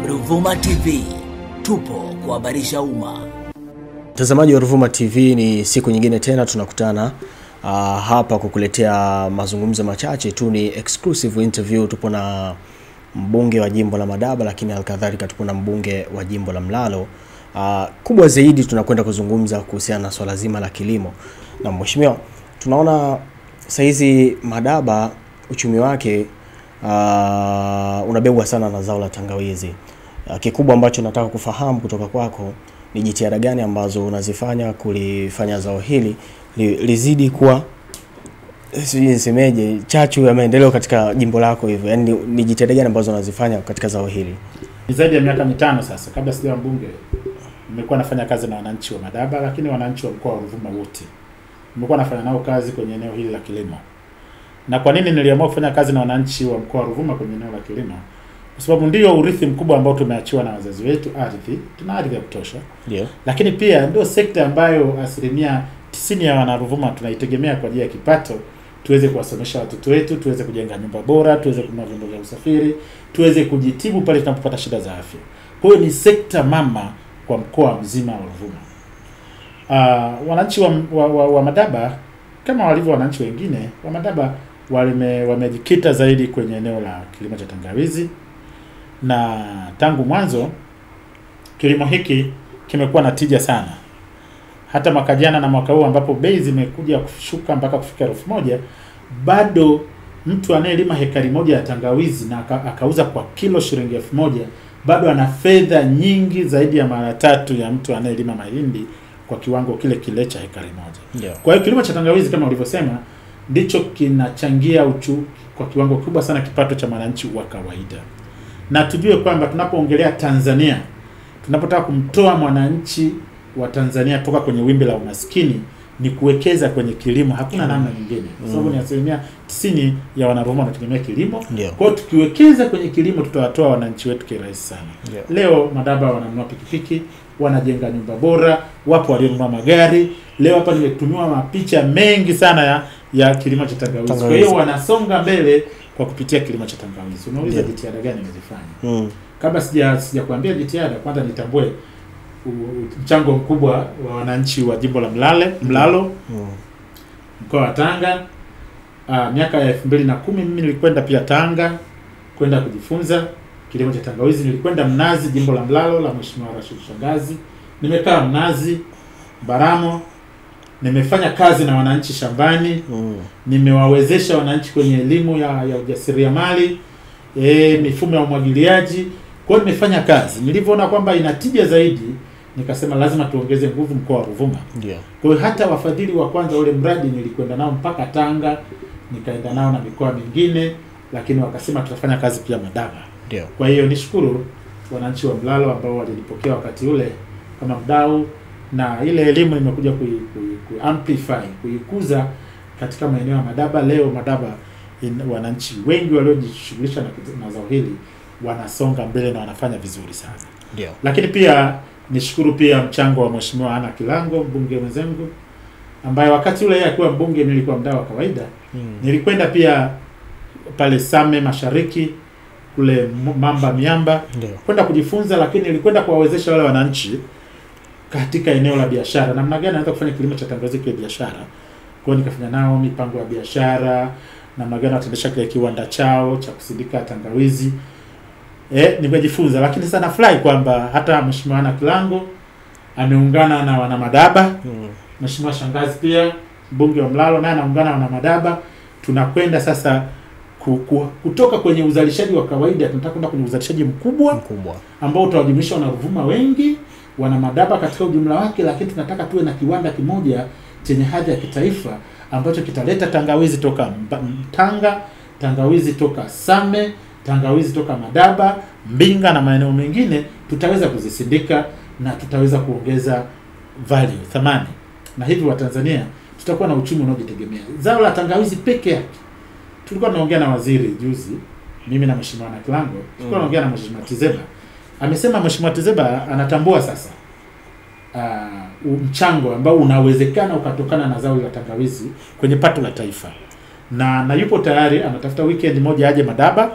Ruvuma TV, tupo kuhabarisha umma. Mtazamaji wa Ruvuma TV, ni siku nyingine tena tunakutana hapa kukuletea mazungumzo machache tu, ni exclusive interview. Tupo na mbunge wa jimbo la Madaba, lakini alkadhalika tupo na mbunge wa jimbo la Mlalo. Kubwa zaidi tunakwenda kuzungumza kuhusiana na swala zima la kilimo. Na mheshimiwa, tunaona saizi Madaba uchumi wake unabebwa sana na zao la tangawizi. Kikubwa ambacho nataka kufahamu kutoka kwako ni jitihada gani ambazo unazifanya kulifanya zao hili lizidi kuwa nisemeje chachu ya maendeleo katika jimbo lako hivyo. Yaani ni jitihada gani ambazo unazifanya katika zao hili? Ni zaidi ya miaka 5 sasa. Kabla sijawa mbunge nimekuwa nafanya kazi na wananchi wa Madaba, lakini wananchi wa mkoa wa Ruvuma wote nimekuwa nafanya nao kazi kwenye eneo hili la kilimo. Na kwa nini niliamua kufanya kazi na wananchi wa mkoa wa Ruvuma kwenye eneo la kilimo? Kwa sababu ndio urithi mkubwa ambao tumeachiwa na wazazi wetu, ardhi. Tuna ardhi ya kutosha. Ndio. Lakini pia ndio sekta ambayo 90% ya wana Ruvuma tunaitegemea kwa ajili ya kipato, tuweze kuwasomesha watoto wetu, tuweze kujenga nyumba bora, tuweze kununua vyombo vya usafiri, tuweze kujitibu pale tunapopata shida za afya. Kwa hiyo ni sekta mama kwa mkoa mzima wa Ruvuma. Wananchi wa Madaba kama walivyo wananchi wengine wa Madaba wamejikita zaidi kwenye eneo la kilimo cha tangawizi, na tangu mwanzo kilimo hiki kimekuwa na tija sana. Hata mwaka jana na mwaka huu ambapo bei zimekuja kushuka mpaka kufika 1000, bado mtu anayelima hekari moja ya tangawizi na akauza kwa kilo shilingi 1000, bado ana fedha nyingi zaidi ya mara 3 ya mtu anayelima mahindi kwa kiwango kile cha hekari moja. Yeah. Kwa hiyo kilimo cha tangawizi kama ulivyosema ndicho kinachangia kwa kiwango kubwa sana kipato cha mwananchi wa kawaida. Na tujue kwamba tunapoongelea Tanzania, tunapotaka kumtoa mwananchi wa Tanzania toka kwenye wimbi la umaskini, ni kuwekeza kwenye kilimo. Hakuna namna nyingine. Kwa sababu ni 90% ya Wanaruvuma wanategemea kilimo. Kwa hiyo tukiwekeza kwenye kilimo tutawatoa wananchi wetu kirahisi sana. Leo Madaba wananunua pikipiki, wanajenga nyumba bora, wapo walionunua magari. Leo hapa nimetumiwa mapicha mengi sana ya kilimo cha tangawizi. Kwa hiyo wanasonga mbele kwa kupitia kilimo cha tangawizi. Unauliza jitihada gani nimezifanya? Kabla sijakwambia jitihada, kwanza nitambue mchango mkubwa wa wananchi wa jimbo la Mlalo, mkoa wa Tanga. Miaka ya 2010 mimi nilikwenda pia Tanga kwenda kujifunza kilimo cha tangawizi. Nilikwenda Mnazi, jimbo la Mlalo la Mheshimiwa Rashid Shangazi. Nimekaa Mnazi, Baramo, nimefanya kazi na wananchi shambani. Nimewawezesha wananchi kwenye elimu ya ujasiriamali, mifumo ya umwagiliaji. Kwa hiyo nimefanya kazi. Nilivyoona kwamba inatija zaidi, nikasema lazima tuongeze nguvu mkoa wa Ruvuma. Kwa hiyo hata wafadhili wa kwanza ule mradi nilikwenda nao mpaka Tanga, nikaenda nao na mikoa mingine, lakini wakasema tutafanya kazi pia Madaba. Kwa hiyo nishukuru wananchi wa Mlalo ambao walinipokea wakati ule kama mdau, na ile elimu nimekuja amplify, kuikuza katika maeneo ya Madaba. Leo Madaba wananchi wengi waliojishughulisha na zao hili wanasonga mbele na wanafanya vizuri sana. Lakini pia nishukuru pia mchango wa Mheshimiwa Ana Kilango, mbunge mwenzangu, ambaye wakati ule yeye akiwa mbunge nilikuwa mdau wa kawaida. Nilikwenda pia pale Same Mashariki kule Mamba Miamba kwenda kujifunza, lakini nilikwenda kuwawezesha wale wananchi katika eneo la biashara, namna gani anaweza kufanya kilimo cha tangawizi kwa biashara. Kwa hiyo nikafanya nao mipango ya biashara, namna gani wataendesha kile kiwanda chao cha kusindika tangawizi. Nimejifunza, lakini sana fly kwamba hata Mheshimiwa Ana Kilango ameungana na wana Madaba. Mheshimiwa Shangazi pia mbunge wa Mlalo naye anaungana na wana Madaba. Tunakwenda sasa kutoka kwenye uzalishaji wa kawaida, tunataka kwenda kwenye uzalishaji mkubwa ambao utawajumuisha wana Ruvuma wengi, wana Madaba katika ujumla wake, lakini tunataka tuwe na kiwanda kimoja chenye hadhi ya kitaifa ambacho kitaleta tangawizi toka Tanga, tangawizi toka Same, tangawizi toka Madaba, Mbinga na maeneo mengine. Tutaweza kuzisindika na tutaweza kuongeza value, thamani, na hivi wa Tanzania tutakuwa na uchumi unaojitegemea. Zao la tangawizi peke yake, tulikuwa tunaongea na waziri juzi, mimi na Mheshimiwa Ana Kilango, tulikuwa tunaongea na Mheshimiwa Tizeba. Amesema Mheshimiwa Tizeba anatambua sasa mchango ambao unawezekana ukatokana na zao la tangawizi kwenye pato la taifa. Na yupo tayari, anatafuta weekend moja aje Madaba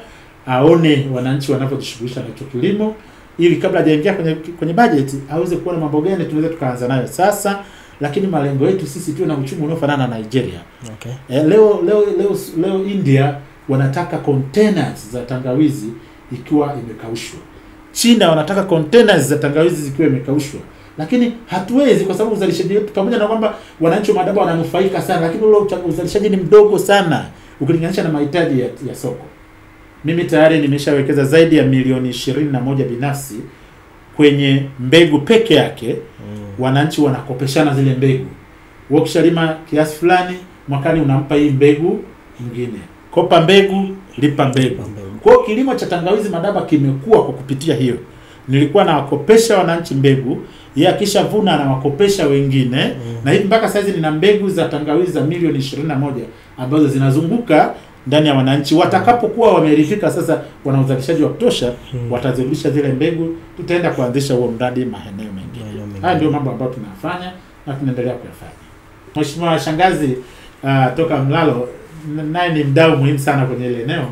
aone wananchi wanapojishughulisha na kilimo, ili kabla hajaingia kwenye budget aweze kuona mambo gani tunaweza tukaanza nayo sasa, lakini malengo yetu sisi tuwe na uchumi unaofanana na Nigeria. Okay. Leo India wanataka containers za tangawizi ikiwa imekaushwa. China wanataka containers za tangawizi zikiwa imekaushwa. Lakini hatuwezi kwa sababu uzalishaji wetu, pamoja na kwamba wananchi wa Madaba wananufaika sana, lakini ule uzalishaji ni mdogo sana ukilinganisha na mahitaji ya soko. Mimi tayari nimeshawekeza zaidi ya milioni 21 binafsi kwenye mbegu peke yake. Wananchi wanakopeshana zile mbegu. Ukishalima kiasi fulani, mwakani unampa hii mbegu nyingine. Kopa mbegu, lipa mbegu. Kwa hiyo kilimo cha tangawizi Madaba kimekuwa kwa kupitia hiyo. Nilikuwa nawakopesha wananchi mbegu, yeye akishavuna anawakopesha wengine, na hivi mpaka sasa nina mbegu za tangawizi za milioni 21 ambazo zinazunguka ndani ya wananchi. Watakapokuwa wameridhika sasa wana uzalishaji wa kutosha, watazirudisha zile mbegu, tutaenda kuanzisha huo mradi maeneo mengine. Haya ndio mambo ambayo tunafanya na tunaendelea kuyafanya. Mheshimiwa Shangazi toka Mlalo naye ni mdau muhimu sana kwenye ile eneo,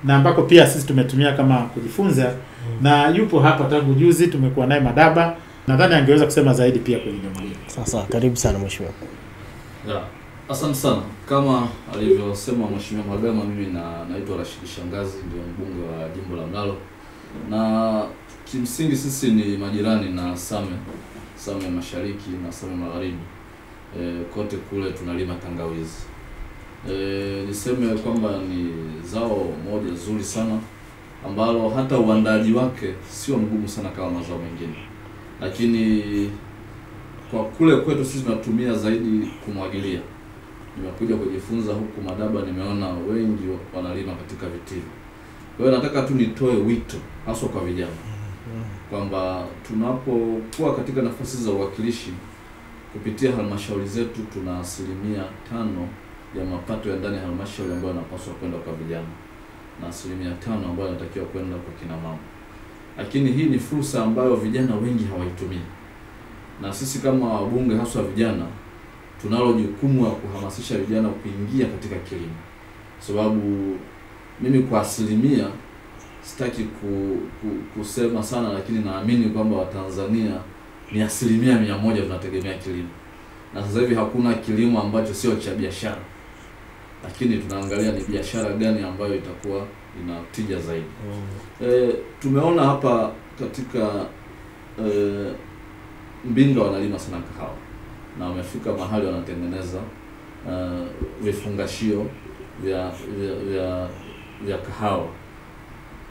na ambako pia sisi tumetumia kama kujifunza, na yupo hapa tangu juzi tumekuwa naye Madaba. Nadhani angeweza kusema zaidi pia kwenye jambo hili. Sasa karibu sana mheshimiwa. Asante sana. Kama alivyosema Mheshimiwa Magama, mimi naitwa Rashid Shangazi, ndio mbunge wa jimbo la Mlalo. Na kimsingi sisi ni majirani na Same Mashariki na Same Magharibi. Kote kule tunalima tangawizi. Niseme kwamba ni zao moja zuri sana ambalo hata uandaaji wake sio mgumu sana kama mazao mengine. Lakini kwa kule kwetu sisi tunatumia zaidi kumwagilia. Nimekuja kujifunza huku Madaba, nimeona wengi wanalima katika vitili. Kwa hiyo nataka tu nitoe wito hasa kwa vijana kwamba tunapokuwa katika nafasi za uwakilishi kupitia halmashauri zetu, tuna 5% ya mapato ya ndani ya halmashauri ambayo yanapaswa kwenda kwa vijana na 5% ambayo yanatakiwa kwenda kwa kina mama. Lakini hii ni fursa ambayo vijana wengi hawaitumii. Na sisi kama wabunge hasa vijana tunalo jukumu la kuhamasisha vijana kuingia katika kilimo. Sababu mimi kwa asilimia sitaki kusema sana, lakini naamini kwamba Watanzania ni 100% tunategemea kilimo. Na sasa hivi hakuna kilimo ambacho sio cha biashara. Lakini tunaangalia ni biashara gani ambayo itakuwa ina tija zaidi. Tumeona hapa katika Mbinga wanalima sana kahawa. Na wamefika mahali wanatengeneza vifungashio vya kahawa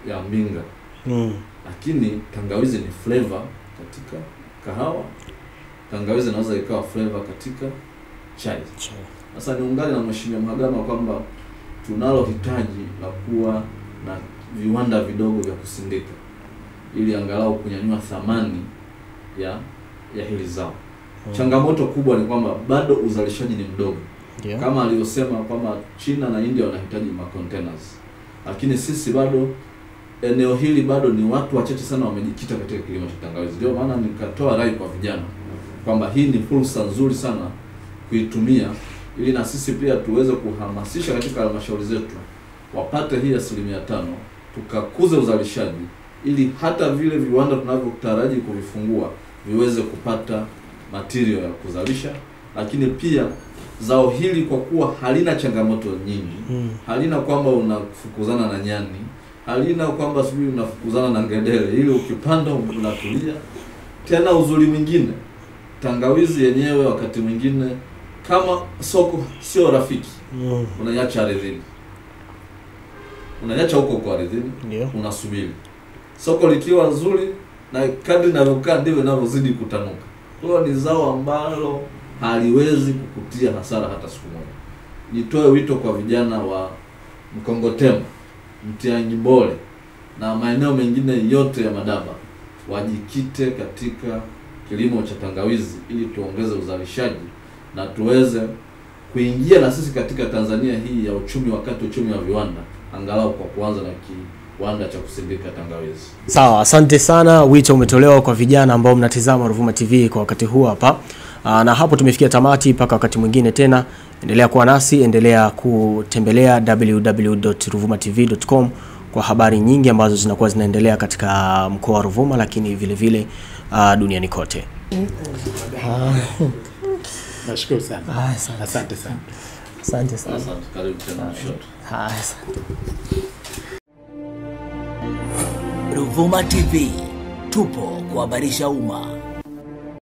ya Mbinga. Lakini tangawizi ni flavor katika kahawa. Tangawizi inaweza ikawa flavor katika chai. Sasa niungane na Mheshimiwa Magama kwamba tunalo hitaji la kuwa na viwanda vidogo vya kusindika ili angalau kunyanyua thamani ya hili zao. Changamoto kubwa ni kwamba bado uzalishaji ni mdogo. Kama alivyosema kwamba China na India wanahitaji containers. Lakini sisi bado eneo hili bado ni watu wachache sana wamejikita katika kilimo cha tangawizi. Ndio maana nikatoa rai kwa vijana kwamba hii ni fursa nzuri sana kuitumia ili na sisi pia tuweze kuhamasisha katika halmashauri zetu wapate hii 5%, tukakuze uzalishaji ili hata vile viwanda tunavyotaraji kuvifungua viweze kupata material ya kuzalisha. Lakini pia zao hili kwa kuwa halina changamoto nyingi, halina kwamba unafukuzana na nyani, halina kwamba sijui unafukuzana na ngedere, ili ukipanda unatulia. Tena uzuri mwingine, tangawizi yenyewe wakati mwingine kama soko sio rafiki, unaiacha ardhini. Unaiacha huko kwa ardhini, unasubiri. Soko likiwa nzuri na kadri linavyokaa ndivyo linavyozidi kutanuka. Kwa hiyo ni zao ambalo haliwezi kukutia hasara hata siku moja. Nitoe wito kwa vijana wa Mkongotema, Mtiangimbole na maeneo mengine yote ya Madaba wajikite katika kilimo cha tangawizi ili tuongeze uzalishaji na tuweze kuingia na sisi katika Tanzania hii ya uchumi wakati uchumi wa viwanda, angalau kwa kuanza na kiwanda cha kusindika tangawizi. Sawa, asante sana. Wito umetolewa kwa vijana ambao mnatizama Ruvuma TV kwa wakati huu hapa. Na hapo tumefikia tamati, mpaka wakati mwingine tena. Endelea kuwa nasi, endelea kutembelea www.ruvumatv.com kwa habari nyingi ambazo zinakuwa zinaendelea katika mkoa wa Ruvuma, lakini vile vile duniani kote. Nashukuru sana. Asante sana. Asante sana. Asante, karibu tena mshoto. Asante. Ruvuma TV, tupo kuhabarisha umma.